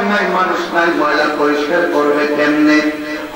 হয় নাই, মানুষ নাই, ময়লা পরিষ্কার করবে কেমনে?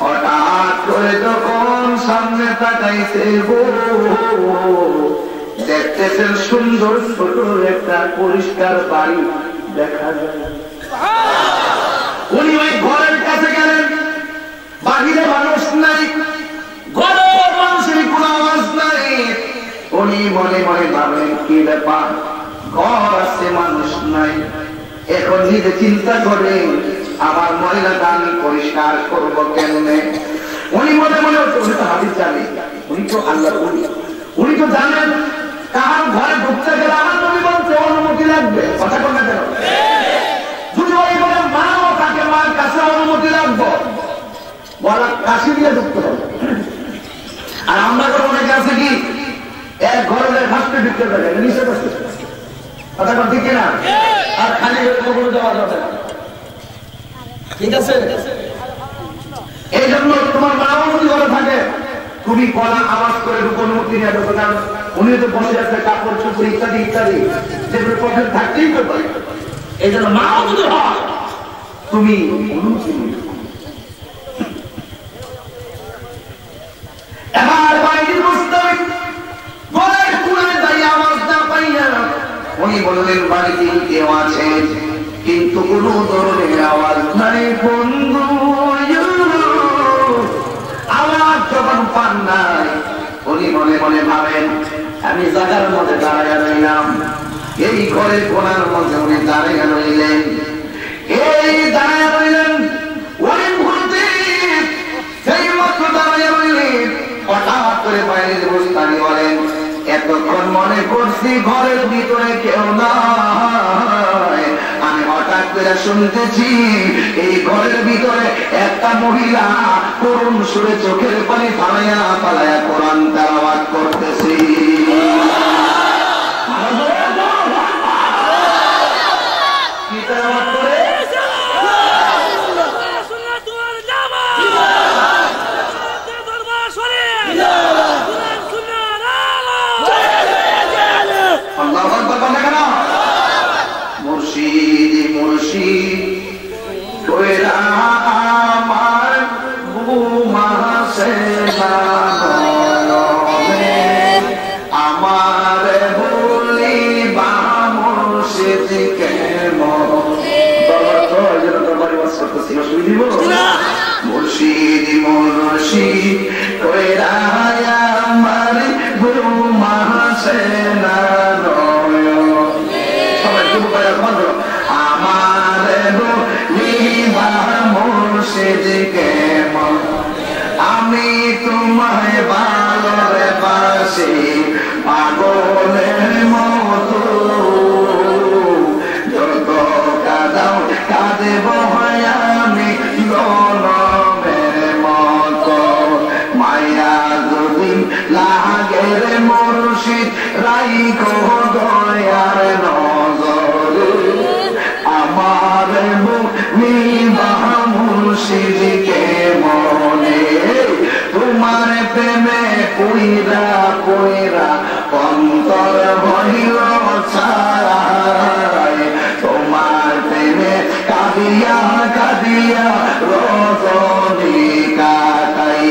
হঠাৎ করে যখন সামনে তাকাইছে গো, দেখতেছেন সুন্দর ছোট একটা পরিষ্কার বাড়ি দেখা যায়। উনি ওই ঘরের কাছে গেলেন, বাহিরে মানুষ নাই, ঘরের মানুষের কোনো আওয়াজ নাই। উনি মনে মনে ভাবেন কি ব্যাপার, ঘর আছে মানুষ নাই। এখন নিজে চিন্তা করে আমার ময়লাটা আমি পরিষ্কার করবো কেমনে? উনি মনে মনে উনি তো হাদিস জানে, উনি তো আল্লাহ, উনি তো জানেন কার ঘরে ঢুকতে গেলে আমার নবী বলতে অনুমতি লাগবে। কথা বলতে কেন? যদি ওই বলে মাও তাকে মার কাছে অনুমতি লাগবে, বলা কাশি দিয়ে ঢুকতে হবে। আর আমরা তো অনেকে আছে কি এক ঘরে ফাঁসতে ঢুকতে পারে নিচে বসে, কথা বল ঠিক না? আর খালি কখনো যাওয়া যাবে না, ঠিক আছে? এই জন্য তোমার মা অনুমতি করে থাকে, তুমি গলা আওয়াজ করে অনুমতি নিয়ে ঢোকো, কারণ উনি তো বসে আছে কাপড় চোপড় ইত্যাদি ইত্যাদি, যেগুলো প্রবলেম থাকতেই তো পারে। এই জন্য মা অনুমতি হয়, তুমি অনুমতি নিয়ে। এবার বাইরে বসতে গলার কুড়ে দাঁড়িয়ে আওয়াজ না পাইয়া উনি বললেন বাড়িতে কেউ আছে, কিন্তু কোনো ধরনের আওয়াজ নাই। বন্ধু আওয়াজ যখন পান নাই, উনি মনে মনে ভাবেন আমি জায়গার মধ্যে দাঁড়াইয়া রইলাম। এই ঘরের কোনার মধ্যে উনি দাঁড়াইয়া রইলেন, এই দাঁড়াইয়া রইলেন। উনি ঘুরতে সেই মতো দাঁড়াইয়া রইলেন, হঠাৎ করে বাইরের বস্তানি বলেন এতক্ষণ মনে করছি ঘরের ভিতরে কেউ নাই, আমি হঠাৎ করে শুনতেছি এই ঘরের ভিতরে একটা মহিলা করুণ সুরে চোখের পানি ফালাইয়া ফালাইয়া কোরআন তেলাওয়াত করতেছি। কি তেলাওয়াত করে? মুর্শিদ মুর্শিদ কইরা আমার বুমাসে আমার বলি বা মুর্শিদ কেমন মুর্শিদ মুর্শিদ কইরা আমার বুমাসে না আমি তোমায় ভালোবাসি পাগলের মতো, যত কাঁদাও কাঁদেব আমি জনমের মতো। মায়া যদি লাগে রে মুর্শিদ রাইখো দয়ার নজরে, আমার মুনিবা মুর্শিদকে মনে তোমার প্রেমে কইরা কইরা অন্তর হইল ছায়, তোমার প্রেমে কাঁদিয়া কাঁদিয়া রজনী কাটাই।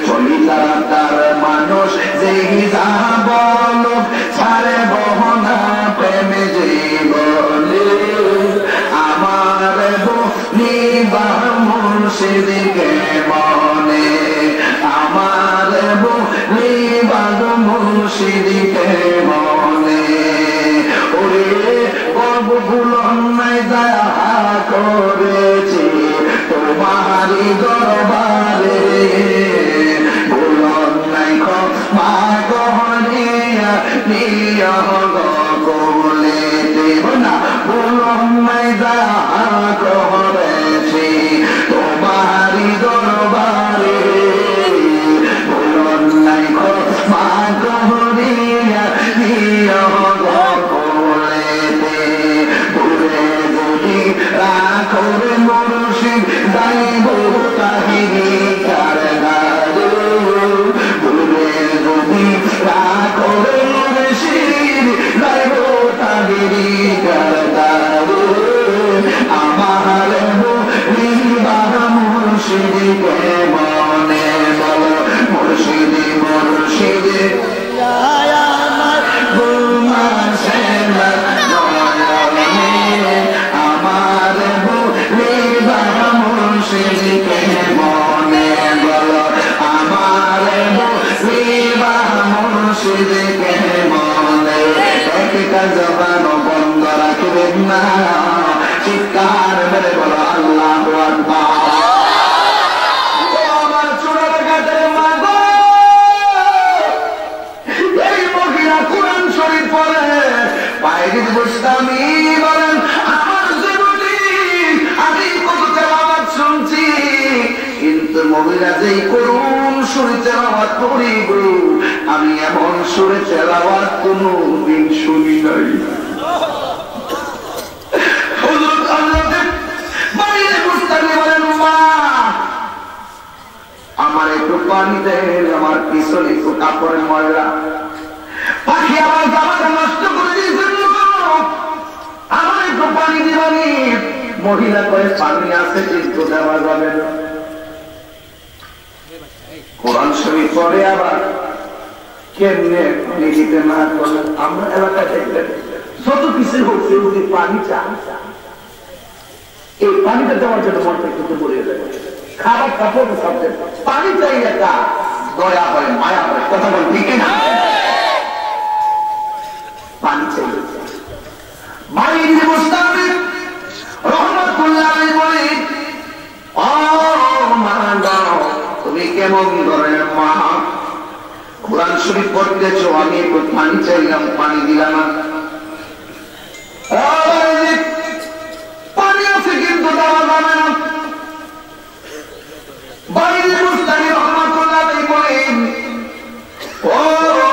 চলিতা তার মানুষ যেই যা বলুক ছাড়ে বহনা প্রেমে জীবনে, আমার নিবা মুর্শিদকে মনে, আমার নিবা মুর্শিদকে মনে। ওরে বাবু ভুলন নাই যাহা করেছি তোমারি দরবারে, ভুলন নাই ক্ষমা করিয়া নিয়া গলে দেব না, ভুলন নাই যাহা করেছি তোমারি দরবারে, ভুলন নাই ক্ষমা করিয়া নিয়া গলে দে। দূরে যদি রাখরে মুর্শিদ যাইব কাহিনী কার গারে, দূরে যদি রাখরে মুর্শিদ জবানও বন্ধ রাখবেন না। চিৎকার মেরে বলো আল্লাহু আকবার। ও আমার চুরাঘাটের মা গো, এই মহিলা কোরআন শরীফ পড়ে বাইরে বুঝতামি বলেন আমার জীবনে আমি কত তেলাওয়াত শুনছি, কিন্তু মহিলা যেই করুন সুরে তেলাওয়াত করিব আমি এমন সুরে তেলাওয়াত কোনদিন শুনি নাই। হযরত আল্লাহকে বাইরে বুঝতামি বলেন মা আমার একটু পানি দেন, আমার পিছনে একটু কাপড়ের ময়লা, পাখি আমার জামাটা নষ্ট করে দিয়েছেন, আমার একটু পানি দিবানি। মহিলা করে পানি আছে কিন্তু দেওয়া যাবে না। কোরআন শরীফ পড়ে আবার কেমনে পানি দিতে না করলে আমরা এলাকায় দেখবেন যত কিছু হচ্ছে যদি পানি চান, এই পানিটা দেওয়ার জন্য মনটা কিন্তু বলে যাবে। খাবার কাপড় সাবজেক্ট পানি চাই একটা দয়া হয় মায়া হয়, কথা বল ঠিক না? পানি চাই বাইরে মুস্তাফি রহমাতুল্লাহ আলাইহি বলে ও মা তুমি কেমন ধরনের মা, কোরআন শরীফ পড়তেছ আমি একটু পানি চাইলাম পানি দিলাম না, পানি আছে কিন্তু দেওয়া যাবে না। বাইরে মুস্তাফি রহমাতুল্লাহ আলাইহি বলেন ও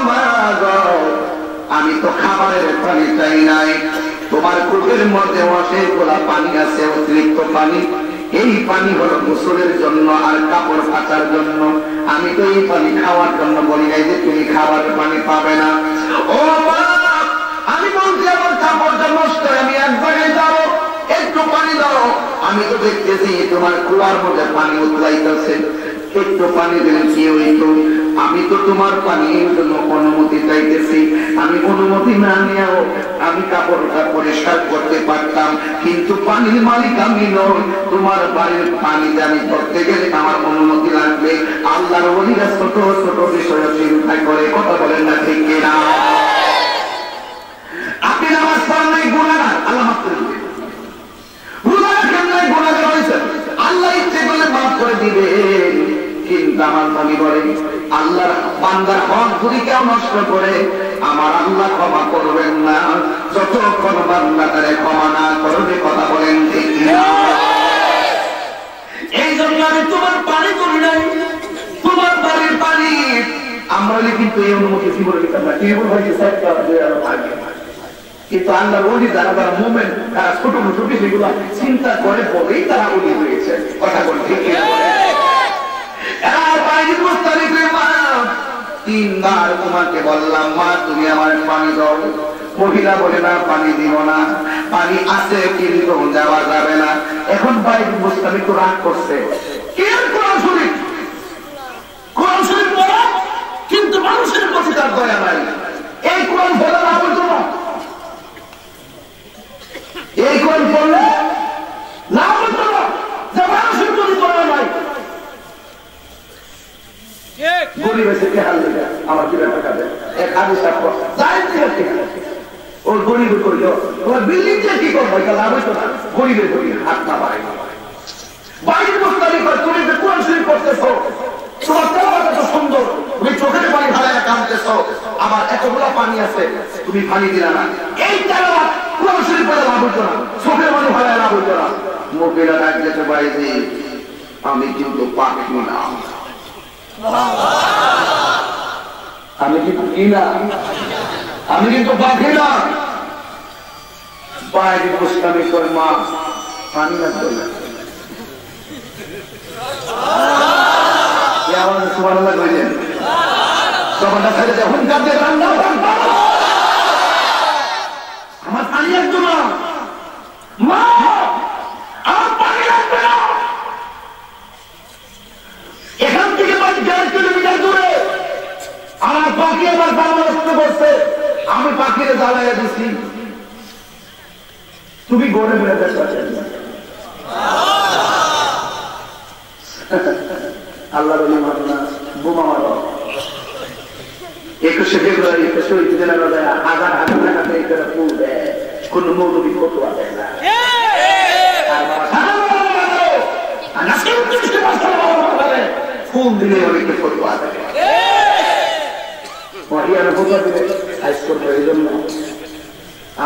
মা গো আমি তো খাবারের পানি চাই নাই, তোমার কূপের মধ্যে অনেকগুলা পানি আছে অতিরিক্ত পানি, এই পানি হলো গোসলের জন্য আর কাপড় কাচার জন্য, আমি তো এই পানি খাওয়ার জন্য বলি নাই যে তুমি খাবারের পানি পাবে না। ও মা আমি বলছি আমার কাপড়টা নষ্ট, আমি এক জায়গায় যাবো একটু পানি দাও, আমি তো দেখতেছি তোমার কুয়ার মধ্যে পানি উতলাইতেছে, একটু পানি দিলে কি হইতো, আমি তো তোমার পানির জন্য অনুমতি চাইতেছি, আমি অনুমতি না নিয়েও আমি কাপড়টা পরিষ্কার করতে পারতাম, কিন্তু পানির মালিক আমি নই, তোমার বাড়ির পানিতে আমি ধরতে গেলে আমার অনুমতি লাগবে। আল্লাহর ওলিরা ছোট ছোট বিষয় চিন্তা করে, কথা বলেন না ঠিক কিনা? আপনি নামাজ পড়েন নাই গুনাহগার, আল্লাহ মাফ করে দিবেন, রোজা রাখেন নাই গুনাহগার হয়েছেন, আল্লাহ ইচ্ছে করলে মাফ করে দিবেন। কিন্তু আমার নবী বলেন আল্লাহর বান্দার হক যদি কেউ নষ্ট করে আমার আল্লাহ ক্ষমা করবেন না, যতক্ষণ বান্দা তারে ক্ষমা না করবে, কথা বলেন ঠিক না? এই জন্য আমি তোমার পানি করি নাই, তোমার বাড়ির পানি আমরা কিন্তু এই অনুমতি জীবনে দিতাম না, কি বলছি কিন্তু আল্লাহর ওলি যারা যারা মুভমেন্ট তারা ছোট ছোট বিষয়গুলো চিন্তা করে বলেই তারা ওলি হয়েছে, কথা বল ঠিক না? তিনবার তোমাকে বললাম মা তুমি আমার পানি দাও, মহিলা বলে না পানি দিব না, পানি আছে কিন্তু দেওয়া যাবে না। এখন বাইরে মুস্তাফি তো রাগ করছে, কোরআন শরীফ পড়া কিন্তু মানুষের প্রতি তার দয়া নাই, এই কোরআন পড়া না বলতো না, এই কোরআন পড়লে না বলতো না যে মানুষের প্রতি দয়া নাই। আমার কি ব্যাপার কাজে এক হাদিস ওর গরিব করলো তোমার বিল্ডিং দিয়ে কি করবো, এটা লাভ হইতো না, গরিবের গরিব হাত না বাড়ে বাড়ির বস্তারি করে তুমি যে কোরআন শরীফ করতেছো, তোমার তেলাওয়াত এত সুন্দর, তুমি চোখের পানি ঢালায় কাঁদতেছো, আমার এতগুলা পানি আছে তুমি পানি দিলা না, এই তেলাওয়াত কোরআন শরীফ করে লাভ হইতো না, চোখের পানি ঢালায় লাভ হইতো না। মুখেরা ডাকতেছে বাইরে আমি কিন্তু পাখি না, আমি কিন্তু কি না, আমি কিন্তু পাখি না। বাইরে গোস্বামী করে মা পানি লাগবে না, সুবহানাল্লাহ কইলেন তখনটা ছেড়ে যখন কাঁদতে রান্না আমার পানি লাগতো না, মা আমার পানি লাগবে না। এখান থেকে 5 কিলোমিটার দূরে আমার পাখি আমার দাম নষ্ট করছে, আমি পাখিরে জ্বালাইয়া দিচ্ছি, তুমি গড়ে বেড়ে দেখবেন আল্লাহ বলি মারো না, বোমা মারো, 21শে ফেব্রুয়ারি শহীদ জেনারেল হাজার হাজার টাকাতে এখানে ফুল দেয়, কোন মৌলবী ফতোয়া দেয় না। ফুল দিলে অনেকে ফতোয়া দেয়,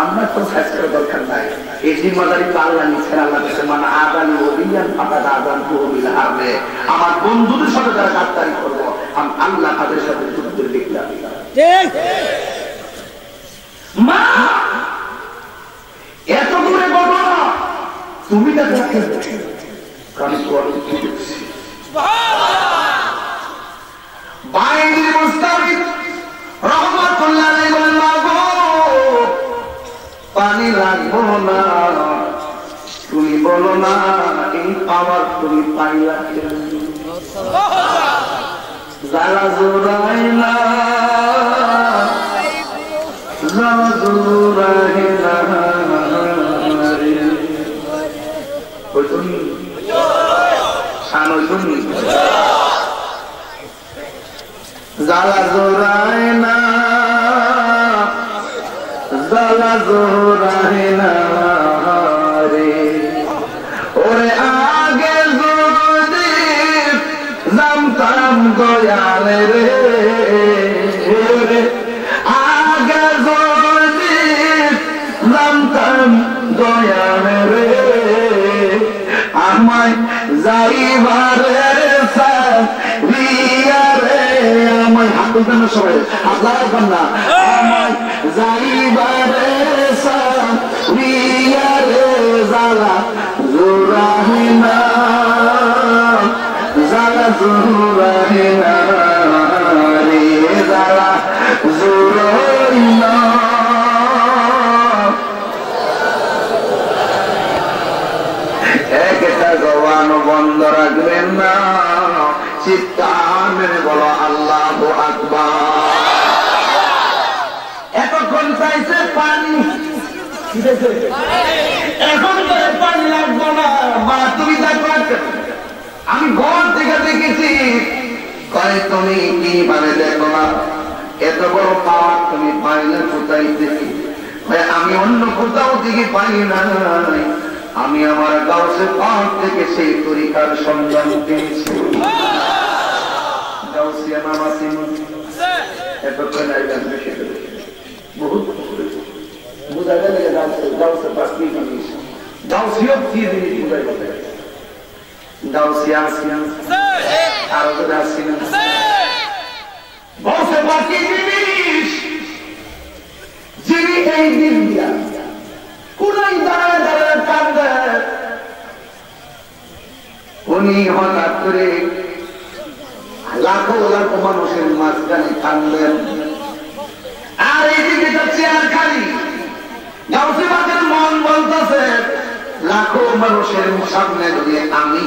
আমরা তো সাইজ করার দরকার নাই। এই জিম্মাদারি তো আল্লাহ নিচ্ছেন। আল্লাহ মানে আদানি ওলিয়ান ফাঁকা আদান তহবিল হারবে। আমার বন্ধুদের সাথে যারা গাদ্দারি করবো, আমি আল্লাহ তাদের সাথে যুদ্ধের দেখলাম। মা এত দূরে বলো না, তুমি তা দেখে আমি তো অনেক দেখছি। বাইরে মুস্তাফিদ রহমাতুল্লাহ আলাইহি বলেন, মাগো পানি লাগবো না, তুমি বলো না এই পাওয়ার তুমি পাইলা যারা জোড়াই না, যারা জোড়াই না জালা জোড়ায় না, জালা জোড়ায় না রে। ওরে আগে যদি জানতাম দয়ালে রে, আগে যদি জানতাম দয়ালে রে, আমায় যাইবারে রে, আমায় হাত তুলতেন না সবাই, হাত লাগাবেন না। আমায় যাইবারে রে, জালা জোড়াহিনা, জালা জোড়াহিনা রে, জালা জোড়াহিনা। একটা জবান বন্ধ রাখবেন না, চিৎকার মেরে বলো আল্লাহু আকবার। এতক্ষণ চাইছে পানি, এখন পানি লাগবো না, মা তুমি দেখো। আমি ঘর থেকে দেখেছি, কয় তুমি কি মানে দেখো না, এত বড় পাওয়ার তুমি পাইলে কোথায় দেখি? আমি অন্য কোথাও থেকে পাই না, আমি আমার গাউসে পাক থেকে সেই তরিকার সন্ধান পেয়েছি। গাউসিয়া নামা সিমন এতক্ষণ আইলাম বেশি বহুত বুঝা গেলে গাউসে পাক কি জিনিস, গাউসিও কি জিনিস বুঝাই বলে। গাউসিয়া আসিয়া আরো যদি আসিনা, গাউসে পাক কি জিনিস, যিনি এই দিন দিয়া কোনাই দাঁড়ায় দাঁড়ায় কান্দে, উনি হঠাৎ করে লাখো লাখো মানুষের মাঝখানে কান্দেন। আর এইদিকে চেয়ার খালি, গাউসে পাকের মন বলতেছে লাখো মানুষের সামনে যদি আমি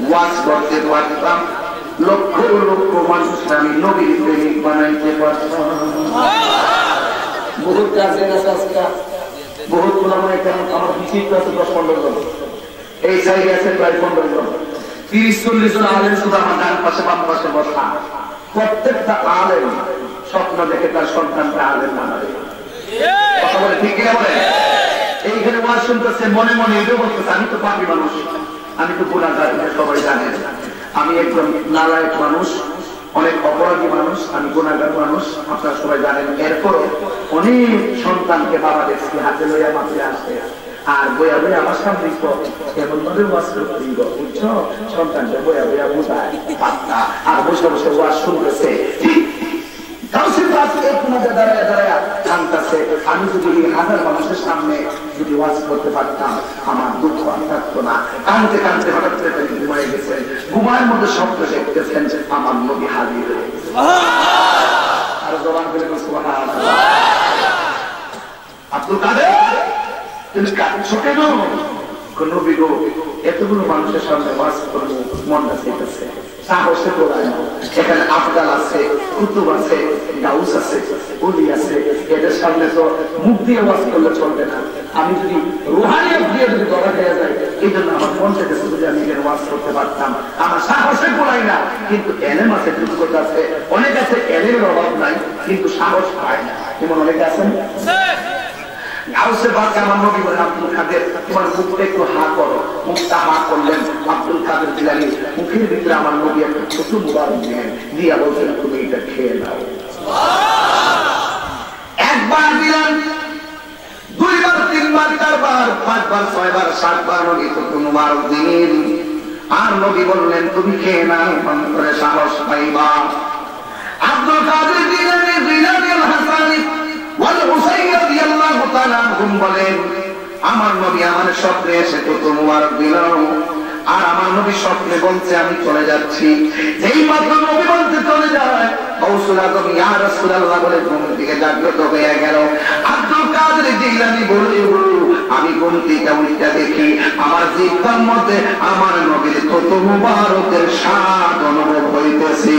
ওয়াজ করতে পারতাম, লক্ষ লক্ষ মানুষ আমি নবীর প্রেমিক বানাইতে পারতাম। বহুত কাজে কাজটা বহুত গুণাময় কেমন আমার বিচিত্র আছে 10-15 জন, এই সাইডে আছে প্রায় 15 জন, 30-40 জন আলেম শুধু আমার ডান পাশে বাম পাশে বসা। প্রত্যেকটা আলেম স্বপ্ন দেখে তার সন্তানকে আলেম বানাবে। কথা বলে ঠিক কিনা বলে? এইখানে ওয়াজ শুনতেছে, মনে মনে এটাও বলতেছে আমি তো পাপী মানুষ, আমি তো গুনাহগার, সবাই জানে আমি একজন নালায়েক মানুষ, অনেক অপরাধী মানুষ, আমি গুনাহগার মানুষ, আপনারা সবাই জানেন। এরপরও অনেক সন্তানকে বাবা দেখছি হাতে লইয়া মাঝে আসতে, আর বইয়া বইয়া আমার সামনে এমন ভাবে ওয়াজ করতে বুঝছো, সন্তানকে বইয়া বইয়া বোঝায় পাত্তা, আর বসে বসে ওয়াজ শুনতেছে। আমি যদি 1000 মানুষের সামনে যদি ওয়াজ করতে পারতাম, আমার দুঃখ থাকতো না। কানতে কানতে হঠাৎ করে ঘুমাই গেছে, ঘুমার মধ্যে শব্দ দেখতেছেন আমার নবী হাজির হয়ে গেছে। আর জবান করে সুবহানাল্লাহ। আব্দুল কাদের তুমি কাঁদছো কেন? নবী গো এতগুলো মানুষের সামনে ওয়াজ করবো, মনটা চাইতেছে, সাহসে বলায় না। এখানে আফদাল আছে, কুতুব আছে, গাউস আছে, ওলি আছে, এদের সামনে তো মুখ দিয়ে ওয়াজ করলে চলবে না। আমি যদি রুহানিয়ত দিয়ে যদি গলা খেয়ে যাই, এই জন্য আমার মন চাইতেছে যদি আমি এখানে ওয়াজ করতে পারতাম। আমার সাহসে বলাই না, কিন্তু এলেম আছে, যোগ্যতা আছে, অনেক আছে, এলেমের অভাব নাই, কিন্তু সাহস পায় না। যেমন অনেকে আছেন আমার নবী বলেন, আব্দুল কাদের তোমার মুখটা একটু হা করো। মুখটা হা করলেন আব্দুল কাদের জিলানী, মুখের ভিতরে আমার নবী একটা ছোট মুবারক নেন, দিয়া বলছেন তুমি এটা খেয়ে নাও। একবার দিলেন, দুইবার, তিনবার, চারবার, পাঁচবার, ছয়বার, সাতবার নবী ছোট মুবারক দিন। আর নবী বললেন তুমি খেয়ে নাও, অন্তরে সাহস পাইবা। আব্দুল কাদের জিলানী, জিলানী আল হাসানী বলেন আমার নবী আমার স্বপ্নে এসে ছোট মুবারক দিল। আর আমার নবী স্বপ্নে বলছে আমি চলে যাচ্ছি। যেই মাত্র নবী বলতে চলে যায়, গাউসুল আজম ইয়া রাসূলুল্লাহ বলে ঘুম থেকে জাগ্রত হয়ে গেল। আব্দুল কাদের জিলানী বলে আমি ঘুম থেকে উঠে দেখি আমার জিহ্বার মধ্যে আমার নবীর ছোট মুবারকের স্বাদ অনুভব হইতেছে।